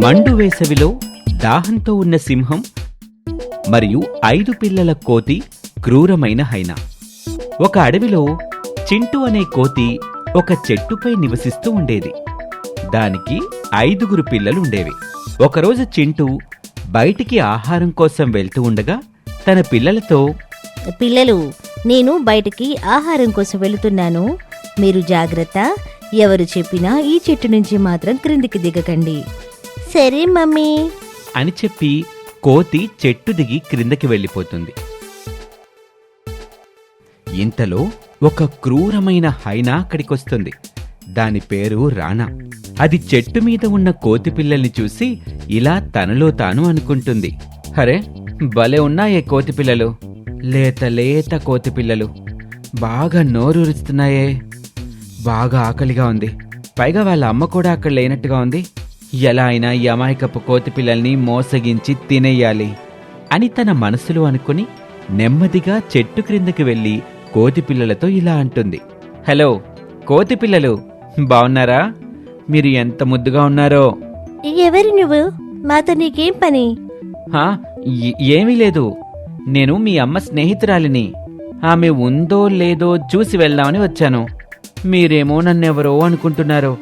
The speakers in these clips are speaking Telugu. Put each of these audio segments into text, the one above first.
మండు వేసవిలో దాహంతో ఉన్న సింహం మరియు 5 పిల్లల కోతి క్రూరమైన హైనా. ఒక అడవిలో చింటూ అనే కోతి ఒక చెట్టుపై నివసిస్తూ ఉండేది. దానికి 5 పిల్లలుండేవి. ఒకరోజు చింటూ బయటికి ఆహారం కోసం వెళ్తూ ఉండగా తన పిల్లలతో, పిల్లలు, నేను బయటికి ఆహారం కోసం వెళుతున్నాను, మీరు జాగ్రత్త, ఎవరు చెప్పినా ఈ చెట్టు నుంచి మాత్రం క్రిందికి దిగకండి. సరే మమ్మీ అని చెప్పి కోతి చెట్టు దిగి క్రిందకి వెళ్ళిపోతుంది. ఇంతలో ఒక క్రూరమైన హైనా అక్కడికొస్తుంది. దాని పేరు రానా. అది చెట్టు మీద ఉన్న కోతి పిల్లల్ని చూసి ఇలా తనలో తాను అనుకుంటుంది, అరే భలే ఉన్నాయే కోతి పిల్లలు, లేత లేత కోతి పిల్లలు, బాగా నోరూరుస్తున్నాయే, బాగా ఆకలిగా ఉంది, పైగా వాళ్ళ అమ్మ కూడా అక్కడ లేనట్టుగా ఉంది. ఎలా అయినా ఈ అమాయకపు కోతి పిల్లల్ని మోసగించి తినేయాలి అని తన మనసులో అనుకుని నెమ్మదిగా చెట్టు క్రిందకి వెళ్లి కోతి పిల్లలతో ఇలా అంటుంది, హలో కోతి పిల్లలు, బావున్నారా? మీరు ఎంత ముద్దుగా ఉన్నారో. ఎవరు నువ్వు? మాతో నీకేం పని? ఏమీ లేదు, నేను మీ అమ్మ స్నేహితురాలిని. ఆమె ఉందో లేదో చూసి వెళ్దామని వచ్చాను. మీరేమో నన్నెవరో అనుకుంటున్నారు.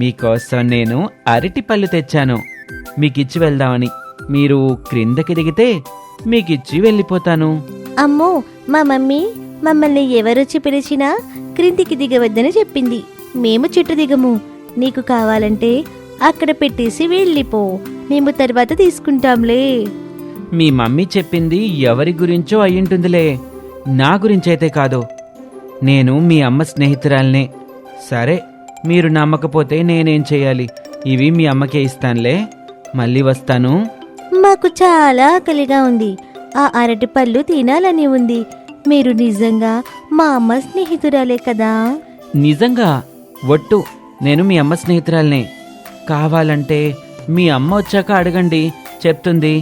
మీకోసం నేను అరటిపళ్ళు తెచ్చాను, మీకిచ్చి వెళ్దామని. మీరు క్రిందకి దిగితే మీకిచ్చి వెళ్ళిపోతాను. అమ్మో, మా మమ్మీ మమ్మల్ని ఎవరొచ్చి పిలిచినా క్రిందికి దిగవద్దని చెప్పింది. మేము చెట్టు దిగము. నీకు కావాలంటే అక్కడ పెట్టేసి వెళ్ళిపో, మేము తర్వాత తీసుకుంటాంలే. మీ మమ్మీ చెప్పింది ఎవరి గురించో అయ్యుంటుందిలే, నా గురించైతే కాదు. నేను మీ అమ్మ స్నేహితురాల్నే. సరే, మీరు నమ్మకపోతే నేనేం చెయ్యాలి? ఇవి మీ అమ్మకే ఇస్తానులే, మళ్ళీ వస్తాను. మాకు చాలా ఆకలిగా ఉంది, ఆ అరటి పళ్ళు తినాలని ఉంది. మీరు నిజంగా మా అమ్మ స్నేహితురాలే కదా? నిజంగా, ఒట్టు, నేను మీ అమ్మ స్నేహితురాల్నే. కావాలంటే మీ అమ్మ వచ్చాక అడగండి, చెప్తుంది.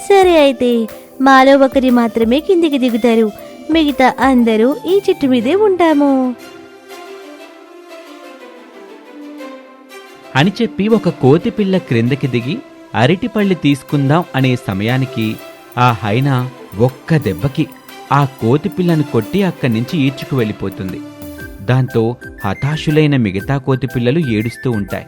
సరే అయితే, మాలో ఒకరి మాత్రమే కిందికి దిగుతారు, మిగతా అందరూ ఈ చెట్టు మీదే ఉంటాము అని చెప్పి ఒక కోతి పిల్ల క్రిందకి దిగి అరటిపళ్ళు తీసుకుందాం అనే సమయానికి ఆ హైనా ఒక్క దెబ్బకి ఆ కోతి పిల్లను కొట్టి అక్కడి నుంచి ఈడ్చుకు వెళ్ళిపోతుంది. దాంతో హతాశులైన మిగతా కోతి పిల్లలు ఏడుస్తూ ఉంటాయి.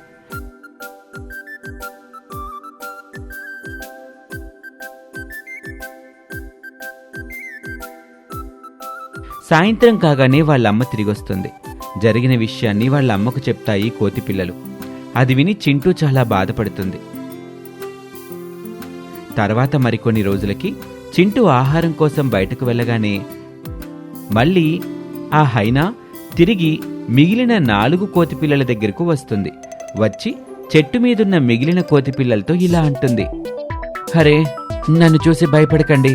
సాయంత్రం కాగానే వాళ్ళమ్మ తిరిగొస్తుంది. జరిగిన విషయాన్ని వాళ్ళ అమ్మకు చెప్తాయి కోతి పిల్లలు. అది విని చింటూ చాలా బాధపడుతుంది. తర్వాత మరికొన్ని రోజులకి చింటూ ఆహారం కోసం బయటకు వెళ్ళగానే మళ్ళీ ఆ హైనా తిరిగి మిగిలిన 4 కోతి పిల్లల దగ్గరకు వస్తుంది. వచ్చి చెట్టు మీదున్న మిగిలిన కోతి పిల్లలతో ఇలా అంటుంది, హరే, నన్ను చూసి భయపడకండి.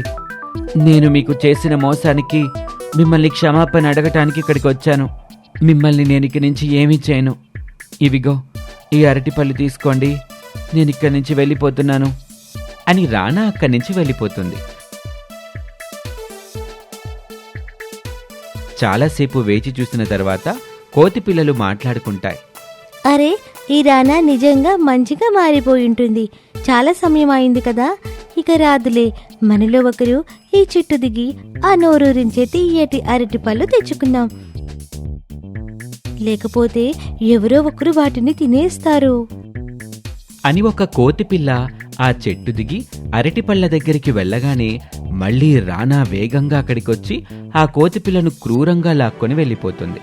నేను మీకు చేసిన మోసానికి మిమ్మల్ని క్షమాపణ అడగటానికి ఇక్కడికి వచ్చాను. మిమ్మల్ని నేను ఇక్కడి నుంచి ఏమీ చేయను. ఇవిగో ఈ అరటిపళ్ళు తీసుకోండి, నేను ఇక్కడి నుంచి వెళ్ళిపోతున్నాను అని రానా అక్కడి నుంచి వెళ్ళిపోతుంది. చాలాసేపు వేచి చూసిన తర్వాత కోతి పిల్లలు మాట్లాడుకుంటాయి, అరే, ఈ రానా నిజంగా మంచిగా మారిపోయింటుంది. చాలా సమయం అయింది కదా, ఇక రాదులే. మనలో ఒకరు ఈ చెట్టు దిగి ఆ నోరూరించే తీయటి అరటి పళ్ళు తెచ్చుకుందాం, లేకపోతే ఎవరో ఒకరు వాటిని తినేస్తారు అని ఒక కోతిపిల్ల ఆ చెట్టు దిగి అరటిపళ్ళ దగ్గరికి వెళ్ళగానే మళ్లీ రానా వేగంగా అక్కడికొచ్చి ఆ కోతిపిల్లను క్రూరంగా లాక్కొని వెళ్ళిపోతుంది.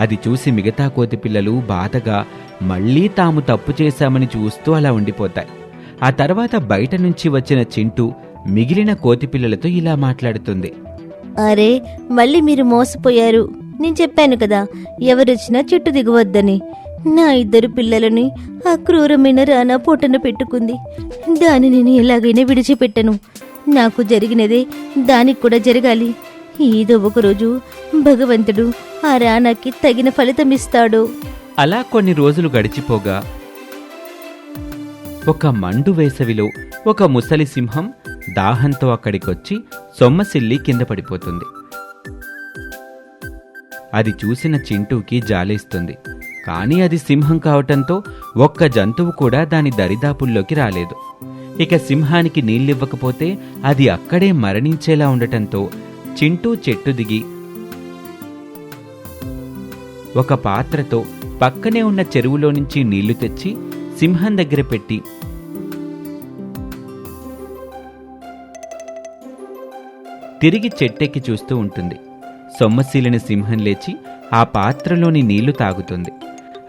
అది చూసి మిగతా కోతిపిల్లలు బాధగా మళ్లీ తాము తప్పు చేశామని చూస్తూ అలా ఉండిపోతాయి. ఆ తర్వాత బయట నుంచి వచ్చిన చింటూ మిగిలిన కోతిపిల్లలతో ఇలా మాట్లాడుతుంది, అరే, మళ్ళీ మీరు మోసపోయారు. నేను చెప్పాను కదా, ఎవరొచ్చినా చెట్టు దిగవద్దని. నా 2 పిల్లలని ఆ క్రూరమైన రానా పొట్టన పెట్టుకుంది. దాన్ని నేను ఎలాగైనా విడిచిపెట్టను. నాకు జరిగినదే దానికి కూడా జరగాలి. ఏదో ఒక రోజు భగవంతుడు ఆ రానాకి తగిన ఫలితం ఇస్తాడు. అలా కొన్ని రోజులు గడిచిపోగా ఒక మండు వేసవిలో ఒక ముసలి సింహం దాహంతో అక్కడికొచ్చి సొమ్మసిల్లి కింద పడిపోతుంది. అది చూసిన చింటూకి జాలేస్తుంది. కానీ అది సింహం కావటంతో ఒక్క జంతువు కూడా దాని దరిదాపుల్లోకి రాలేదు. ఇక సింహానికి నీళ్ళివ్వకపోతే అది అక్కడే మరణించేలా ఉండటంతో చింటూ చెట్టు దిగి ఒక పాత్రతో పక్కనే ఉన్న చెరువులో నుంచి నీళ్లు తెచ్చి సింహం దగ్గర పెట్టి తిరిగి చెట్టెక్కి చూస్తూ ఉంటుంది. సొమ్మశీలిన సింహం లేచి ఆ పాత్రలోని నీళ్లు తాగుతుంది.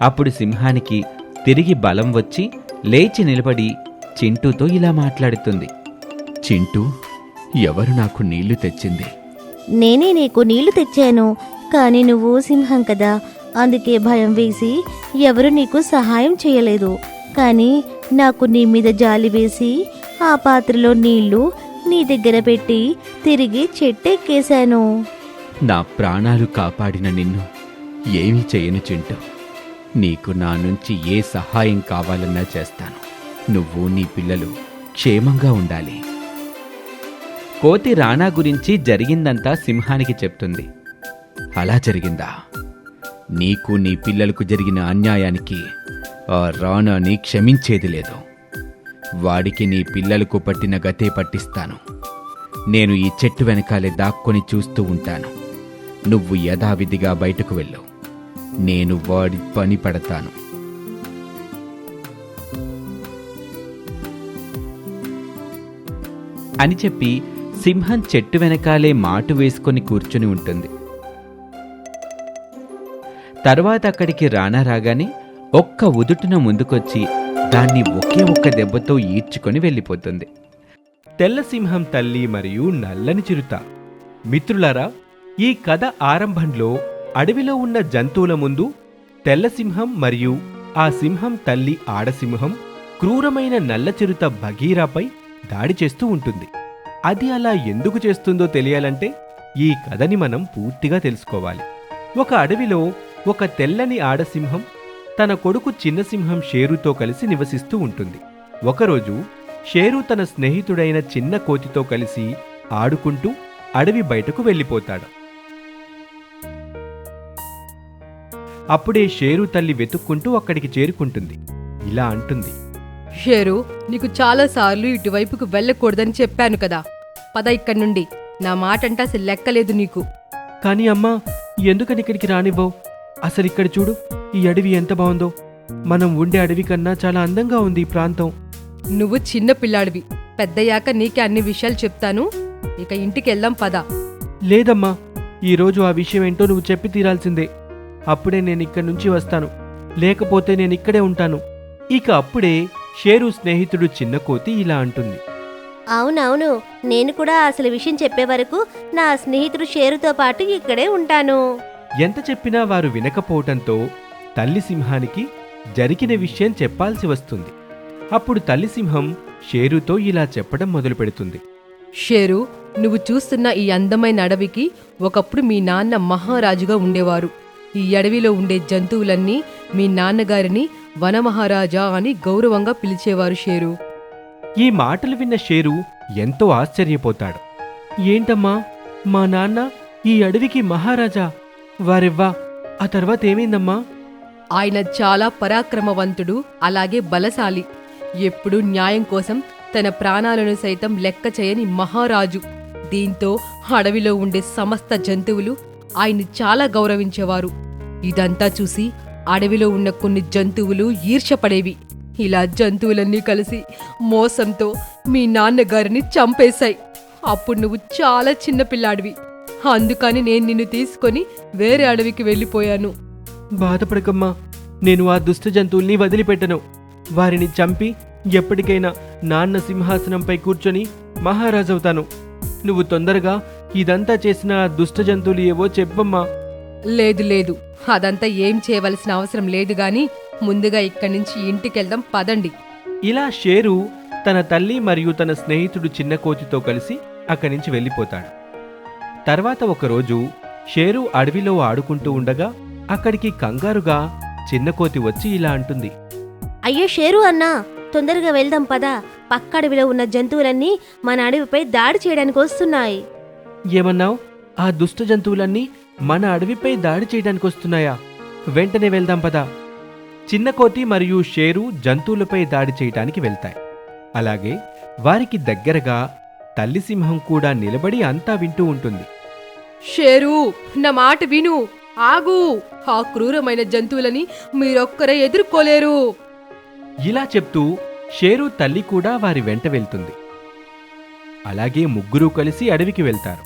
అప్పుడు సింహానికి తిరిగి బలం వచ్చి లేచి నిలబడి చింటూతో ఇలా మాట్లాడుతుంది. చింటూ, ఎవరు నాకు నీళ్లు తెచ్చింది? నేనే నీకు నీళ్లు తెచ్చాను, కానీ నువ్వు సింహం కదా, అందుకే భయం వేసి ఎవరు నీకు సహాయం చేయలేదు. కానీ నాకు నీ మీద జాలి వేసి ఆ పాత్రలో నీళ్లు నీ దగ్గర పెట్టి తిరిగి చెట్టెక్కేశాను. నా ప్రాణాలు కాపాడిన నిన్ను ఏమీ చేయను చింటూ. నీకు నా నుంచి ఏ సహాయం కావాలన్నా చేస్తాను. నువ్వు నీ పిల్లలు క్షేమంగా ఉండాలి. కోతి రాణా గురించి జరిగిందంతా సింహానికి చెప్తుంది. అలా జరిగిందా? నీకు నీ పిల్లలకు జరిగిన అన్యాయానికి ఆ రాణాని క్షమించేది లేదు. వాడికి నీ పిల్లలకు పట్టిన గతే పట్టిస్తాను. నేను ఈ చెట్టు వెనకాలే దాక్కొని చూస్తూ ఉంటాను. నువ్వు యథావిధిగా బయటకు వెళ్ళు. నేను వాడి పని పడతాను. అని చెప్పి సింహం చెట్టు వెనకాలే మాటు వేసుకొని కూర్చుని ఉంటుంది. తర్వాత అక్కడికి రానా రాగానే ఒక్క ఉదుటున ముందుకొచ్చి దాన్ని ఒకే ఒక్క దెబ్బతో ఈడ్చుకొని వెళ్ళిపోతుంది. తెల్లసింహం తల్లి మరియు నల్లని చిరుత. మిత్రులారా, ఈ కథ ఆరంభంలో అడవిలో ఉన్న జంతువుల ముందు తెల్లసింహం మరియు ఆ సింహం తల్లి ఆడసింహం క్రూరమైన నల్ల చిరుత బగీరాపై దాడి చేస్తూ ఉంటుంది. అది అలా ఎందుకు చేస్తుందో తెలియాలంటే ఈ కథని మనం పూర్తిగా తెలుసుకోవాలి. ఒక అడవిలో ఒక తెల్లని ఆడసింహం తన కొడుకు చిన్న సింహం షేరుతో కలిసి నివసిస్తూ ఉంటుంది. ఒకరోజు షేరు తన స్నేహితుడైన చిన్న కోతితో కలిసి ఆడుకుంటూ అడవి బయటకు వెళ్ళిపోతాడు. అప్పుడే షేరు తల్లి వెతుక్కుంటూ అక్కడికి చేరుకుంటుంది. ఇలా అంటుంది, షేరు, నీకు చాలాసార్లు ఇటువైపుకు వెళ్ళకూడదని చెప్పాను కదా, పద ఇక్కడి నుండి. నా మాటంటే అసలు లెక్కలేదు నీకు. కానీ అమ్మా, ఎందుకని ఇక్కడికి రానివ్వవు? అసలు ఇక్కడ చూడు, ఈ అడవి ఎంత బాగుందో. మనం ఉండే అడవి కన్నా చాలా అందంగా ఉంది ఈ ప్రాంతం. నువ్వు చిన్న పిల్లాడివి, పెద్దయ్యాక నీకే అన్ని విషయాలు చెప్తాను. ఇక ఇంటికి వెళ్దాం, పద. లేదమ్మా, ఈరోజు ఆ విషయం ఏంటో నువ్వు చెప్పి తీరాల్సిందే. అప్పుడే నేను ఇక్కడి నుంచి వస్తాను, లేకపోతే నేను ఇక్కడే ఉంటాను. ఇక అప్పుడే షేరు స్నేహితుడు చిన్న కోతి ఇలా అంటుంది, అవునవును, నేను కూడా అసలు విషయం చెప్పే వరకు నా స్నేహితుడు షేరుతో పాటు ఇక్కడే ఉంటాను. ఎంత చెప్పినా వారు వినకపోవటంతో తల్లి సింహానికి జరిగిన విషయం చెప్పాల్సి వస్తుంది. అప్పుడు తల్లి సింహం షేరుతో ఇలా చెప్పడం మొదలు పెడుతుంది. షేరు, నువ్వు చూస్తున్న ఈ అందమైన అడవికి ఒకప్పుడు మీ నాన్న మహారాజుగా ఉండేవారు. ఈ అడవిలో ఉండే జంతువులన్నీ మీ నాన్నగారిని వనమహారాజా అని గౌరవంగా పిలిచేవారు షేరు. ఈ మాటలు విన్న షేరు ఎంతో ఆశ్చర్యపోతాడు. ఏంటమ్మా, మా నాన్న ఈ అడవికి మహారాజా? వారెవ్వా, ఆ తర్వాత ఏమైందమ్మా? ఆయన చాలా పరాక్రమవంతుడు, అలాగే బలశాలి. ఎప్పుడూ న్యాయం కోసం తన ప్రాణాలను సైతం లెక్క చేయని మహారాజు. దీంతో అడవిలో ఉండే సమస్త జంతువులు ఆయన్ని చాలా గౌరవించేవారు. ఇదంతా చూసి అడవిలో ఉన్న కొన్ని జంతువులు ఈర్ష్యపడేవి. ఇలా జంతువులన్నీ కలిసి మోసంతో మీ నాన్నగారిని చంపేశాయి. అప్పుడు నువ్వు చాలా చిన్నపిల్లాడివి. అందుకని నేను నిన్ను తీసుకొని వేరే అడవికి వెళ్ళిపోయాను. బాధపడకమ్మా, నేను ఆ దుష్ట జంతువుల్ని వదిలిపెట్టను. వారిని చంపి ఎప్పటికైనా నాన్న సింహాసనంపై కూర్చొని మహారాజవుతాను. నువ్వు తొందరగా ఇదంతా చేసిన ఆ దుష్ట జంతువులు ఏవో చెప్పమ్మా. లేదు లేదు, అదంతా ఏం చేయవలసిన అవసరం లేదు గాని ముందుగా ఇక్కడి నుంచి ఇంటికెళ్దాం, పదండి. ఇలా షేరు తన తల్లి మరియు తన స్నేహితుడు చిన్న కోతితో కలిసి అక్కడి నుంచి వెళ్ళిపోతాడు. తర్వాత ఒకరోజు షేరు అడవిలో ఆడుకుంటూ ఉండగా అక్కడికి కంగారుగా చిన్న కోతి వచ్చి ఇలా అంటుంది. అయ్యో షేరు అన్నా, తొందరగా వెళ్దాం పదా. పక్క అడవిలో ఉన్న జంతువులన్నీ మన అడవిపై దాడి చేయడానికి వస్తున్నాయి. ఏమన్నావ్? ఆ దుష్ట జంతువులన్నీ మన అడవిపై దాడి చేయడానికి వస్తున్నాయా? వెంటనే వెళ్దాం పదా. చిన్న కోతి మరియు షేరు జంతువులపై దాడి చేయటానికి వెళ్తాయి. అలాగే వారికి దగ్గరగా తల్లి సింహం కూడా నిలబడి అంతా వింటూ ఉంటుంది. షేరు, నా మాట విను, ఆగు. ఆ క్రూరమైన జంతువులని మీరొక్కరే ఎదుర్కోలేరు. ఇలా చెప్తూ షేరు తల్లి కూడా వారి వెంట వెళ్తుంది. అలాగే ముగ్గురూ కలిసి అడవికి వెళ్తారు.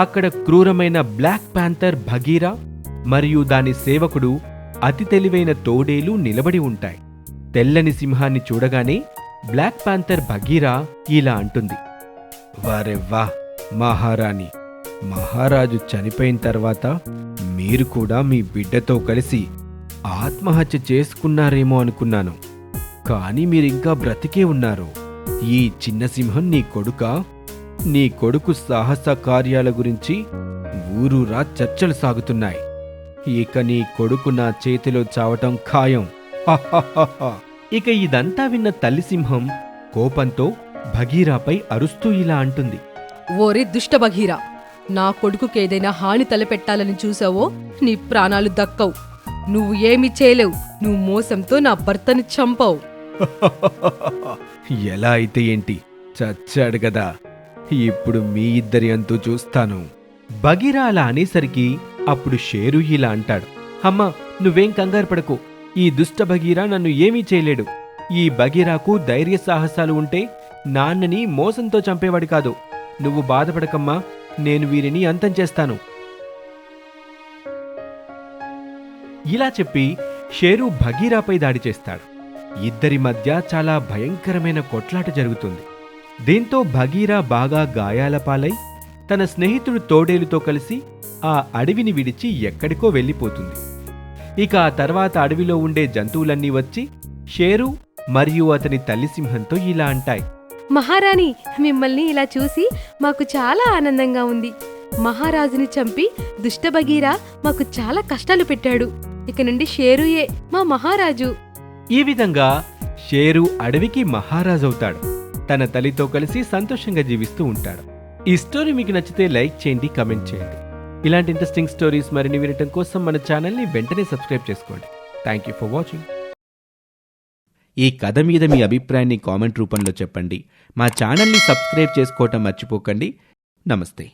అక్కడ క్రూరమైన బ్లాక్ ప్యాంథర్ భగీరా మరియు దాని సేవకుడు అతి తెలివైన తోడేలు నిలబడి ఉంటాయి. తెల్లని సింహాన్ని చూడగానే బ్లాక్ ప్యాంథర్ భగీరా ఇలా అంటుంది. వారెవ్వా మహారాణి, మహారాజు చనిపోయిన తర్వాత మీరు కూడా మీ బిడ్డతో కలిసి ఆత్మహత్య చేసుకున్నారేమో అనుకున్నాను. కానీ మీరింకా బ్రతికే ఉన్నారు. ఈ చిన్న సింహం నీ కొడుకా? నీ కొడుకు సాహస కార్యాల గురించి ఊరూరా చర్చలు సాగుతున్నాయి. ఇక నీ కొడుకు నా చేతిలో చావటం ఖాయం. హహహహ. ఇక ఇదంతా విన్న తల్లి సింహం కోపంతో భగీరాపై అరుస్తూ ఇలా అంటుంది. ఓరి దుష్ట భగీరా, నా కొడుకుకేదైనా హాని తలపెట్టాలని చూసావో నీ ప్రాణాలు దక్కవు. నువ్వు ఏమీ చేయలేవు. నువ్వు మోసంతో నా భర్తని చంపావు. ఎలా అయితే ఏంటి, చచ్చాడు గదా. ఇప్పుడు మీ ఇద్దరి అంతూ చూస్తాను. భగీరా అలా అనేసరికి అప్పుడు షేరు ఇలా అంటాడు. అమ్మా, నువ్వేం కంగారు పడకు. ఈ దుష్ట భగీరా నన్ను ఏమీ చేయలేడు. ఈ భగీరాకు ధైర్య సాహసాలు ఉంటే నాన్నని మోసంతో చంపేవాడి కాదు. నువ్వు బాధపడకమ్మా, నేను వీరిని అంతం చేస్తాను. ఇలా చెప్పి షేరు భగీరాపై దాడి చేస్తాడు. ఇద్దరి మధ్య చాలా భయంకరమైన కొట్లాట జరుగుతుంది. దీంతో భగీరా బాగా గాయాల పాలై తన స్నేహితుడు తోడేలుతో కలిసి ఆ అడవిని విడిచి ఎక్కడికో వెళ్ళిపోతుంది. ఇక ఆ తర్వాత అడవిలో ఉండే జంతువులన్నీ వచ్చి షేరు మరియు అతని తల్లి సింహంతో ఇలా అంటాయి. మహారాణి, మిమ్మల్ని ఇలా చూసి మాకు చాలా ఆనందంగా ఉంది. మహారాజుని చంపి దుష్ట భగీరా మాకు చాలా కష్టాలు పెట్టాడు. ఇక నుండి షేరుయే మా మహారాజు. ఈ విధంగా షేరు అడవికి మహారాజవుతాడు. తన తల్లితో కలిసి సంతోషంగా జీవిస్తూ ఉంటాడు. ఈ స్టోరీ మీకు నచ్చితే లైక్ చేయండి, కమెంట్ చేయండి. ఇలాంటి ఇంట్రెస్టింగ్ స్టోరీస్ మరిన్ని వినటం కోసం మన ఛానల్ని వెంటనే సబ్స్క్రైబ్ చేసుకోండి. Thank you for watching. ఈ కథ మీద మీ అభిప్రాయాన్ని కామెంట్ రూపంలో చెప్పండి. మా ఛానల్ని సబ్స్క్రైబ్ చేసుకోవటం మర్చిపోకండి. నమస్తే.